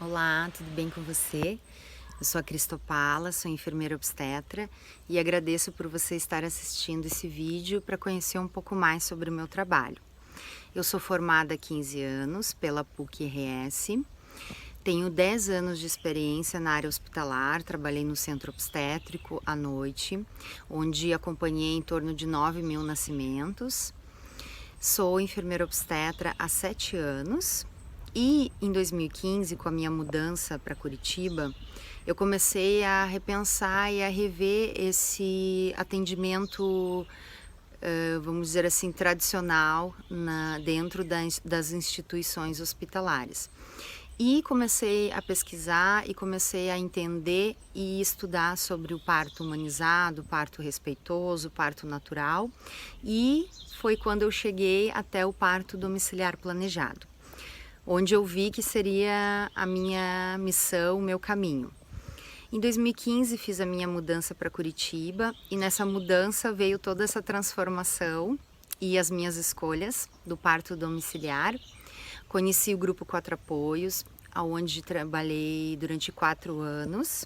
Olá, tudo bem com você? Eu sou a Cristopala, sou enfermeira obstetra e agradeço por você estar assistindo esse vídeo para conhecer um pouco mais sobre o meu trabalho. Eu sou formada há 15 anos pela PUC-RS, tenho 10 anos de experiência na área hospitalar, trabalhei no centro obstétrico à noite, onde acompanhei em torno de 9.000 nascimentos. Sou enfermeira obstetra há 7 anos e em 2015, com a minha mudança para Curitiba, eu comecei a repensar e a rever esse atendimento, vamos dizer assim, tradicional dentro das instituições hospitalares. E comecei a pesquisar e comecei a entender e estudar sobre o parto humanizado, parto respeitoso, parto natural, e foi quando eu cheguei até o parto domiciliar planejado, onde eu vi que seria a minha missão, o meu caminho. Em 2015 fiz a minha mudança para Curitiba e nessa mudança veio toda essa transformação e as minhas escolhas do parto domiciliar. Conheci o Grupo Quatro Apoios, onde trabalhei durante 4 anos,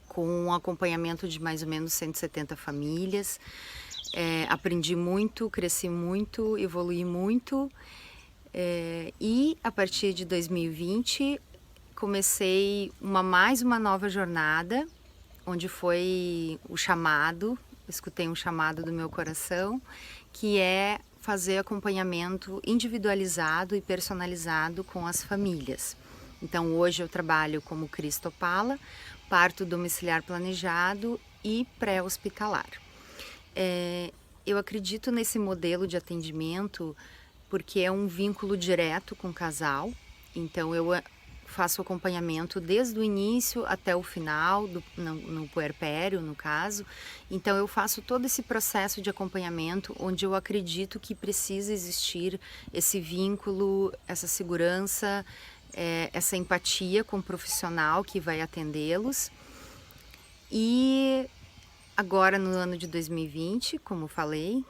com um acompanhamento de mais ou menos 170 famílias. Aprendi muito, cresci muito, evolui muito. E a partir de 2020 comecei mais uma nova jornada, onde foi o chamado, escutei um chamado do meu coração, que é fazer acompanhamento individualizado e personalizado com as famílias. Então hoje eu trabalho como Cristopala, parto domiciliar planejado e pré-hospitalar. Eu acredito nesse modelo de atendimento porque é um vínculo direto com o casal, então eu faço acompanhamento desde o início até o final, no puerpério, no caso. Então eu faço todo esse processo de acompanhamento onde eu acredito que precisa existir esse vínculo, essa segurança, essa empatia com o profissional que vai atendê-los. E agora no ano de 2020, como falei,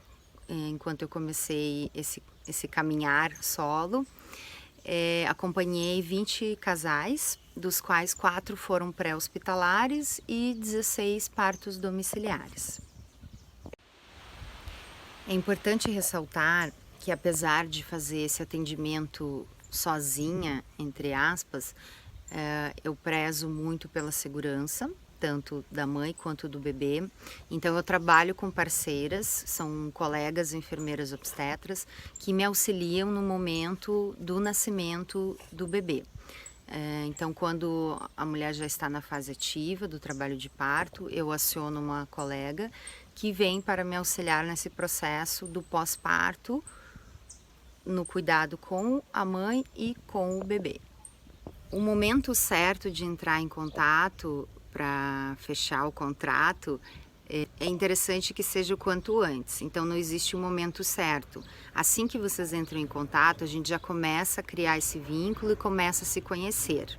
enquanto eu comecei esse caminhar solo, acompanhei 20 casais, dos quais 4 foram pré-hospitalares e 16 partos domiciliares. É importante ressaltar que, apesar de fazer esse atendimento sozinha, entre aspas, eu prezo muito pela segurança, tanto da mãe quanto do bebê. Então eu trabalho com parceiras, são colegas enfermeiras obstetras, que me auxiliam no momento do nascimento do bebê. Então quando a mulher já está na fase ativa do trabalho de parto, eu aciono uma colega que vem para me auxiliar nesse processo do pós-parto, no cuidado com a mãe e com o bebê. O momento certo de entrar em contato para fechar o contrato é interessante que seja o quanto antes, então não existe um momento certo. Assim que vocês entram em contato, a gente já começa a criar esse vínculo e começa a se conhecer.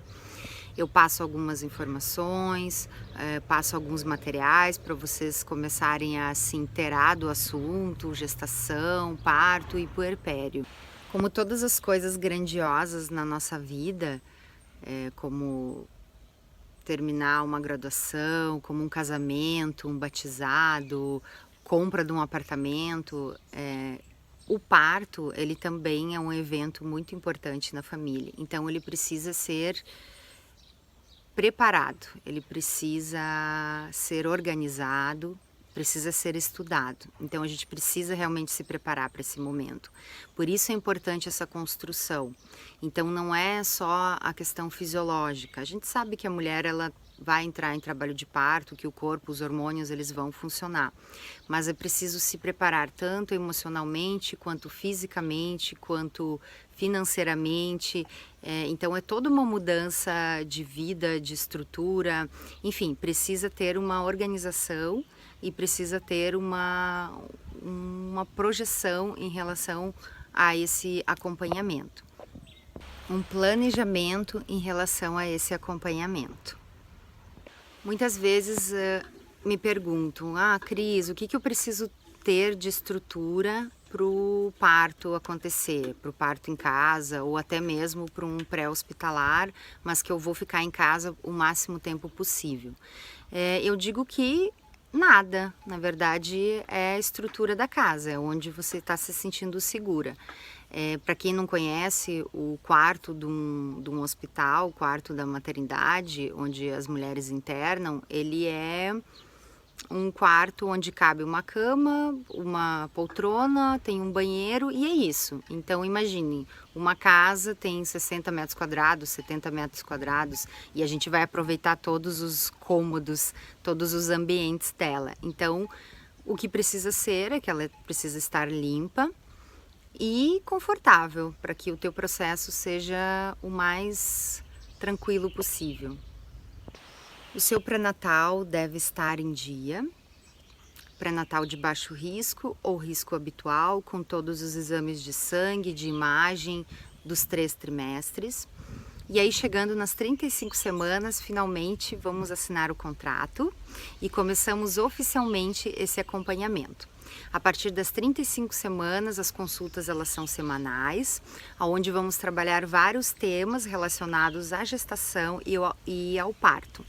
Eu passo algumas informações, passo alguns materiais para vocês começarem a se inteirar do assunto, gestação, parto e puerpério. Como todas as coisas grandiosas na nossa vida, como terminar uma graduação, como um casamento, um batizado, compra de um apartamento, o parto, ele também é um evento muito importante na família. Então ele precisa ser preparado, ele precisa ser organizado, precisa ser estudado. Então a gente precisa realmente se preparar para esse momento. Por isso é importante essa construção. Então não é só a questão fisiológica. A gente sabe que a mulher ela vai entrar em trabalho de parto, que o corpo, os hormônios, eles vão funcionar. Mas é preciso se preparar tanto emocionalmente, quanto fisicamente, quanto financeiramente. Então é toda uma mudança de vida, de estrutura. Enfim, precisa ter uma organização e precisa ter uma projeção em relação a esse acompanhamento. Um planejamento em relação a esse acompanhamento. Muitas vezes me perguntam, Cris, o que eu preciso ter de estrutura para o parto acontecer, para o parto em casa ou até mesmo para um pré-hospitalar, mas que eu vou ficar em casa o máximo tempo possível. Eu digo que nada, na verdade, é a estrutura da casa, é onde você está se sentindo segura. Para quem não conhece, o quarto de um hospital, o quarto da maternidade, onde as mulheres internam, ele é um quarto onde cabe uma cama, uma poltrona, tem um banheiro e é isso. Então imagine, uma casa tem 60 metros quadrados, 70 metros quadrados e a gente vai aproveitar todos os cômodos, todos os ambientes dela. Então o que precisa ser é que ela precisa estar limpa e confortável para que o teu processo seja o mais tranquilo possível. O seu pré-natal deve estar em dia, pré-natal de baixo risco ou risco habitual, com todos os exames de sangue, de imagem dos 3 trimestres. E aí, chegando nas 35 semanas, finalmente vamos assinar o contrato e começamos oficialmente esse acompanhamento. A partir das 35 semanas, as consultas elas são semanais, onde vamos trabalhar vários temas relacionados à gestação e ao parto.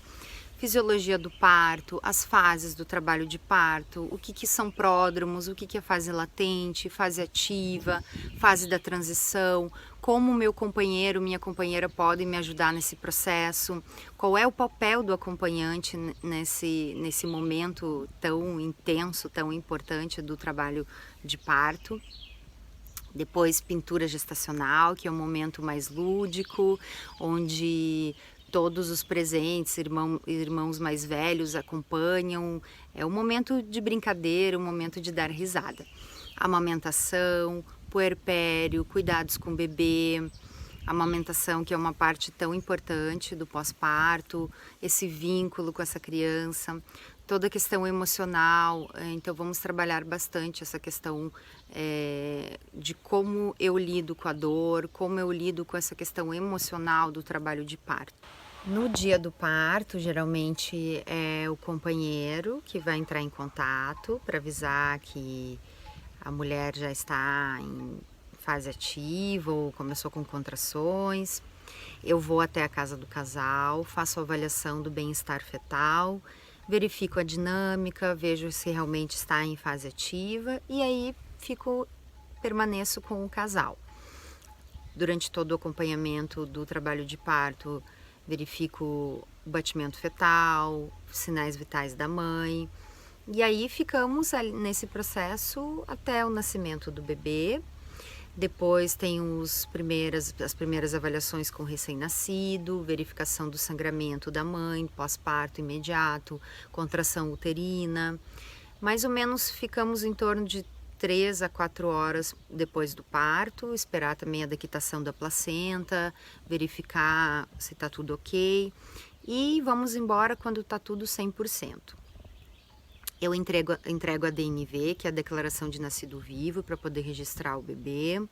Fisiologia do parto, as fases do trabalho de parto, o que são pródromos, o que é fase latente, fase ativa, fase da transição, como meu companheiro, minha companheira podem me ajudar nesse processo, qual é o papel do acompanhante nesse momento tão intenso, tão importante do trabalho de parto. Depois, pintura gestacional, que é um momento mais lúdico, onde todos os presentes, irmãos mais velhos acompanham. É um momento de brincadeira, um momento de dar risada. Amamentação, puerpério, cuidados com o bebê, amamentação que é uma parte tão importante do pós-parto, esse vínculo com essa criança, toda a questão emocional. Então vamos trabalhar bastante essa questão de como eu lido com a dor, como eu lido com essa questão emocional do trabalho de parto. No dia do parto, geralmente é o companheiro que vai entrar em contato para avisar que a mulher já está em fase ativa ou começou com contrações. Eu vou até a casa do casal, faço a avaliação do bem-estar fetal, verifico a dinâmica, vejo se realmente está em fase ativa e aí permaneço com o casal. Durante todo o acompanhamento do trabalho de parto, verifico o batimento fetal, sinais vitais da mãe. E aí ficamos nesse processo até o nascimento do bebê. Depois tem as primeiras avaliações com o recém-nascido, verificação do sangramento da mãe, pós-parto imediato, contração uterina. Mais ou menos ficamos em torno de 3 a 4 horas depois do parto, esperar também a dequitação da placenta, verificar se está tudo ok e vamos embora quando está tudo 100%. Eu entrego a DNV, que é a declaração de nascido vivo, para poder registrar o bebê.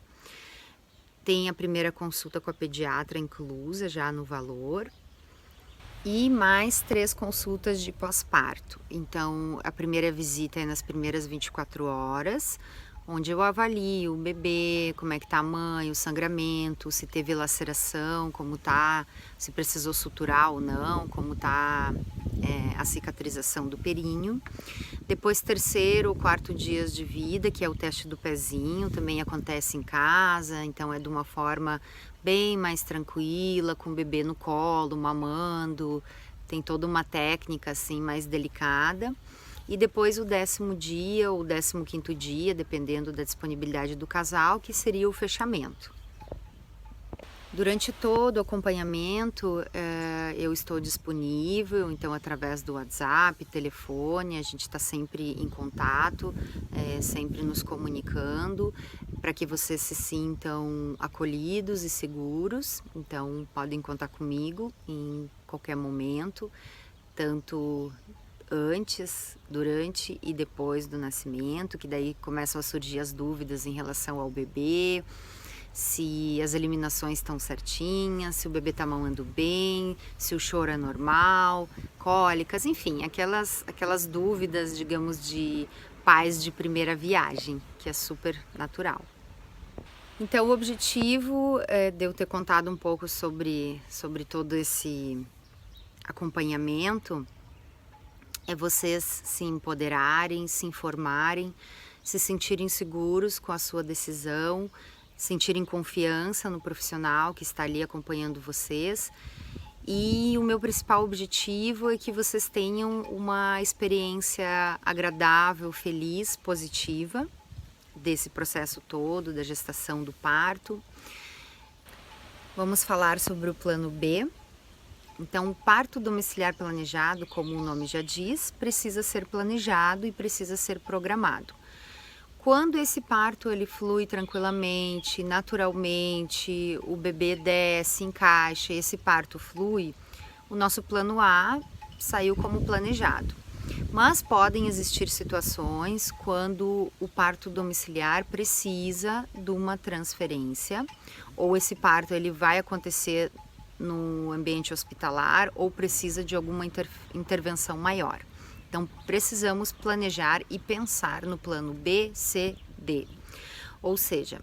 Tem a primeira consulta com a pediatra inclusa já no valor. E mais 3 consultas de pós-parto. Então, a primeira visita é nas primeiras 24 horas, onde eu avalio o bebê, como é que tá a mãe, o sangramento, se teve laceração, como tá, se precisou suturar ou não, como tá a cicatrização do períneo. Depois, 3º ou 4º dias de vida, que é o teste do pezinho, também acontece em casa, então é de uma forma bem mais tranquila, com o bebê no colo, mamando, tem toda uma técnica assim mais delicada. E depois o 10º dia ou 15º dia, dependendo da disponibilidade do casal, que seria o fechamento. Durante todo o acompanhamento eu estou disponível, então através do WhatsApp, telefone, a gente está sempre em contato, sempre nos comunicando para que vocês se sintam acolhidos e seguros. Então podem contar comigo em qualquer momento, tanto antes, durante e depois do nascimento, que daí começam a surgir as dúvidas em relação ao bebê, se as eliminações estão certinhas, se o bebê está mamando bem, se o choro é normal, cólicas, enfim, aquelas dúvidas, digamos, de pais de primeira viagem, que é super natural. Então, o objetivo de eu ter contado um pouco sobre todo esse acompanhamento é vocês se empoderarem, se informarem, se sentirem seguros com a sua decisão, sentirem confiança no profissional que está ali acompanhando vocês. E o meu principal objetivo é que vocês tenham uma experiência agradável, feliz, positiva desse processo todo, da gestação, do parto. Vamos falar sobre o plano B. Então, o parto domiciliar planejado, como o nome já diz, precisa ser planejado e precisa ser programado. Quando esse parto ele flui tranquilamente, naturalmente, o bebê desce, encaixa, esse parto flui, o nosso plano A saiu como planejado. Mas podem existir situações quando o parto domiciliar precisa de uma transferência, ou esse parto ele vai acontecer no ambiente hospitalar ou precisa de alguma intervenção maior. Então, precisamos planejar e pensar no plano B, C, D. Ou seja,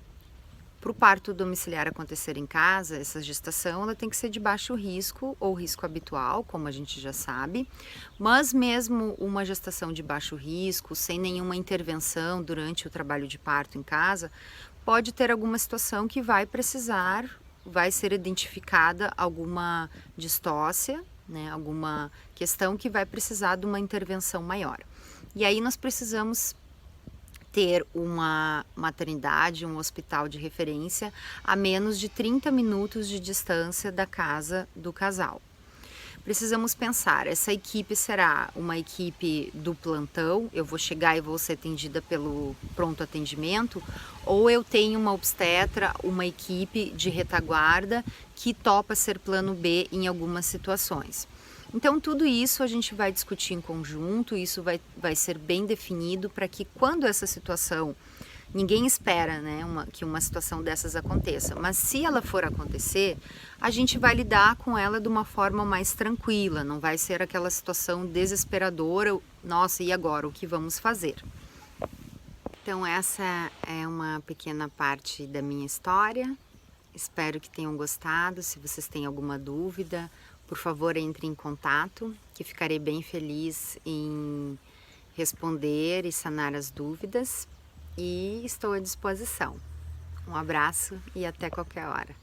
para o parto domiciliar acontecer em casa, essa gestação ela tem que ser de baixo risco ou risco habitual, como a gente já sabe, mas mesmo uma gestação de baixo risco, sem nenhuma intervenção durante o trabalho de parto em casa, pode ter alguma situação que vai ser identificada alguma distócia, né, alguma questão que vai precisar de uma intervenção maior. E aí nós precisamos ter uma maternidade, um hospital de referência a menos de 30 minutos de distância da casa do casal. Precisamos pensar, essa equipe será uma equipe do plantão, eu vou chegar e vou ser atendida pelo pronto atendimento, ou eu tenho uma obstetra, uma equipe de retaguarda que topa ser plano B em algumas situações. Então, tudo isso a gente vai discutir em conjunto, isso vai ser bem definido para que quando essa situação, ninguém espera, né, que uma situação dessas aconteça, mas se ela for acontecer, a gente vai lidar com ela de uma forma mais tranquila, não vai ser aquela situação desesperadora, nossa, e agora, o que vamos fazer? Então, essa é uma pequena parte da minha história, espero que tenham gostado. Se vocês têm alguma dúvida, por favor, entre em contato, que ficarei bem feliz em responder e sanar as dúvidas. E estou à disposição. Um abraço e até qualquer hora.